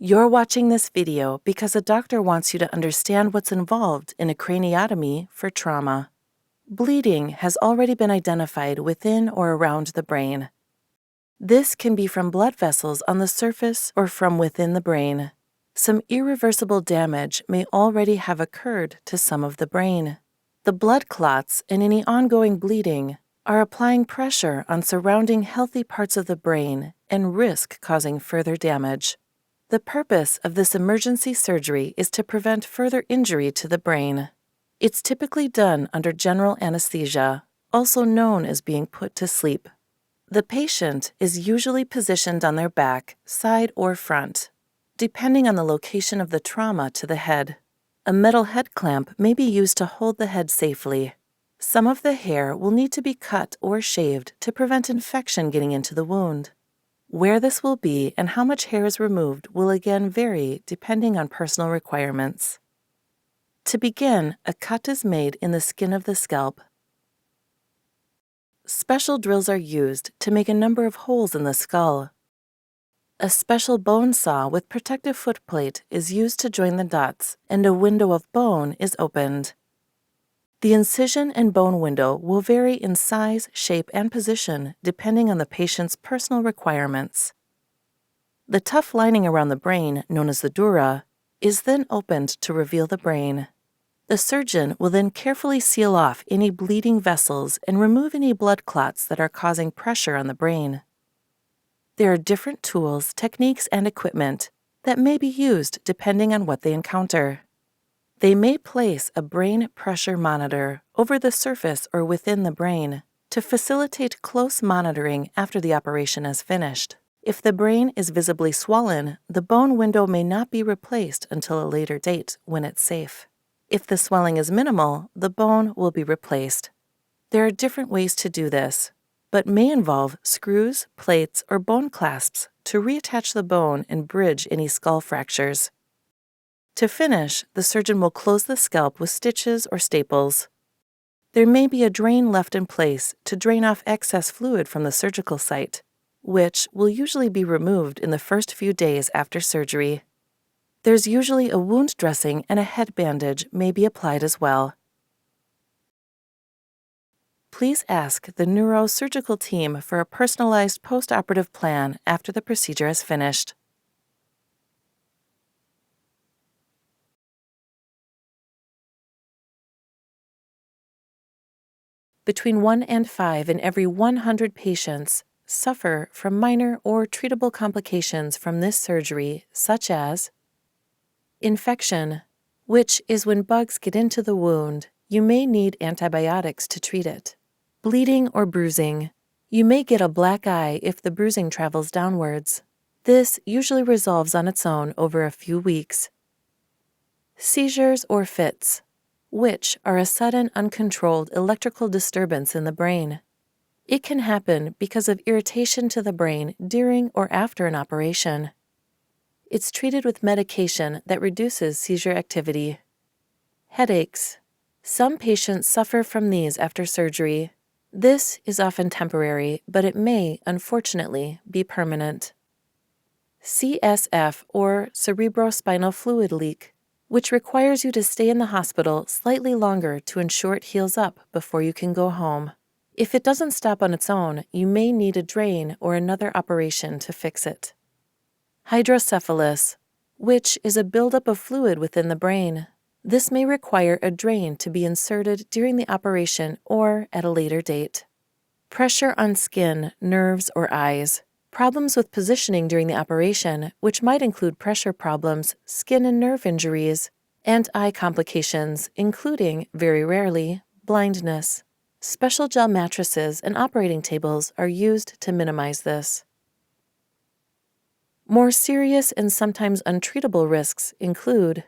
You're watching this video because a doctor wants you to understand what's involved in a craniotomy for trauma. Bleeding has already been identified within or around the brain. This can be from blood vessels on the surface or from within the brain. Some irreversible damage may already have occurred to some of the brain. The blood clots and any ongoing bleeding are applying pressure on surrounding healthy parts of the brain and risk causing further damage. The purpose of this emergency surgery is to prevent further injury to the brain. It's typically done under general anesthesia, also known as being put to sleep. The patient is usually positioned on their back, side or front, depending on the location of the trauma to the head. A metal head clamp may be used to hold the head safely. Some of the hair will need to be cut or shaved to prevent infection getting into the wound. Where this will be and how much hair is removed will again vary depending on personal requirements. To begin, a cut is made in the skin of the scalp. Special drills are used to make a number of holes in the skull. A special bone saw with protective footplate is used to join the dots, and a window of bone is opened. The incision and bone window will vary in size, shape, and position depending on the patient's personal requirements. The tough lining around the brain, known as the dura, is then opened to reveal the brain. The surgeon will then carefully seal off any bleeding vessels and remove any blood clots that are causing pressure on the brain. There are different tools, techniques, and equipment that may be used depending on what they encounter. They may place a brain pressure monitor over the surface or within the brain to facilitate close monitoring after the operation is finished. If the brain is visibly swollen, the bone window may not be replaced until a later date when it's safe. If the swelling is minimal, the bone will be replaced. There are different ways to do this, but may involve screws, plates, or bone clasps to reattach the bone and bridge any skull fractures. To finish, the surgeon will close the scalp with stitches or staples. There may be a drain left in place to drain off excess fluid from the surgical site, which will usually be removed in the first few days after surgery. There's usually a wound dressing and a head bandage may be applied as well. Please ask the neurosurgical team for a personalized post-operative plan after the procedure is finished. Between 1 and 5 in every 100 patients suffer from minor or treatable complications from this surgery, such as infection, which is when bugs get into the wound. You may need antibiotics to treat it. Bleeding or bruising. You may get a black eye if the bruising travels downwards. This usually resolves on its own over a few weeks. Seizures or fits, which are a sudden, uncontrolled electrical disturbance in the brain. It can happen because of irritation to the brain during or after an operation. It's treated with medication that reduces seizure activity. Headaches. Some patients suffer from these after surgery. This is often temporary, but it may, unfortunately, be permanent. CSF or cerebrospinal fluid leak, which requires you to stay in the hospital slightly longer to ensure it heals up before you can go home. If it doesn't stop on its own, you may need a drain or another operation to fix it. Hydrocephalus, which is a buildup of fluid within the brain. This may require a drain to be inserted during the operation or at a later date. Pressure on skin, nerves, or eyes. Problems with positioning during the operation, which might include pressure problems, skin and nerve injuries, and eye complications, including, very rarely, blindness. Special gel mattresses and operating tables are used to minimize this. More serious and sometimes untreatable risks include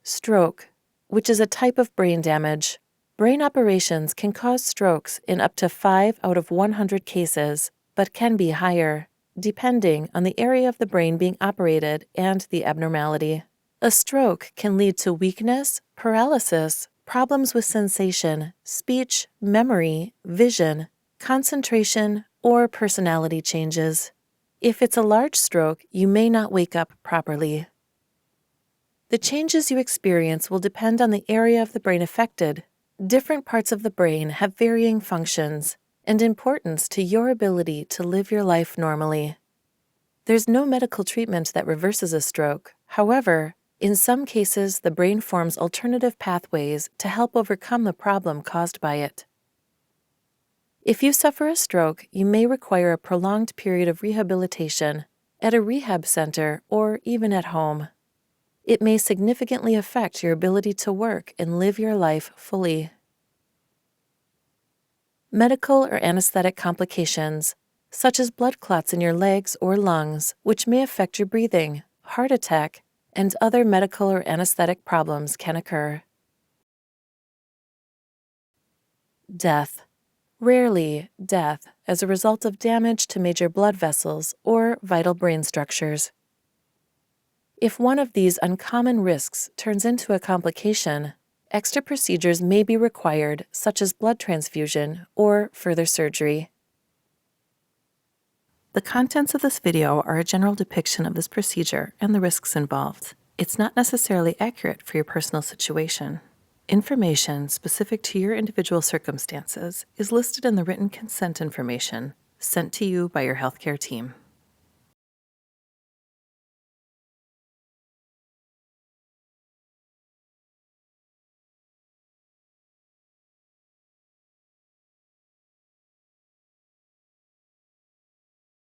stroke, which is a type of brain damage. Brain operations can cause strokes in up to 5 out of 100 cases, but can be higher, depending on the area of the brain being operated and the abnormality. A stroke can lead to weakness, paralysis, problems with sensation, speech, memory, vision, concentration, or personality changes. If it's a large stroke, you may not wake up properly. The changes you experience will depend on the area of the brain affected. Different parts of the brain have varying functions and importance to your ability to live your life normally. There's no medical treatment that reverses a stroke. However, in some cases, the brain forms alternative pathways to help overcome the problem caused by it. If you suffer a stroke, you may require a prolonged period of rehabilitation at a rehab center or even at home. It may significantly affect your ability to work and live your life fully. Medical or anesthetic complications, such as blood clots in your legs or lungs, which may affect your breathing, heart attack, and other medical or anesthetic problems can occur. Death. Rarely, death as a result of damage to major blood vessels or vital brain structures. If one of these uncommon risks turns into a complication, extra procedures may be required, such as blood transfusion or further surgery. The contents of this video are a general depiction of this procedure and the risks involved. It's not necessarily accurate for your personal situation. Information specific to your individual circumstances is listed in the written consent information sent to you by your healthcare team.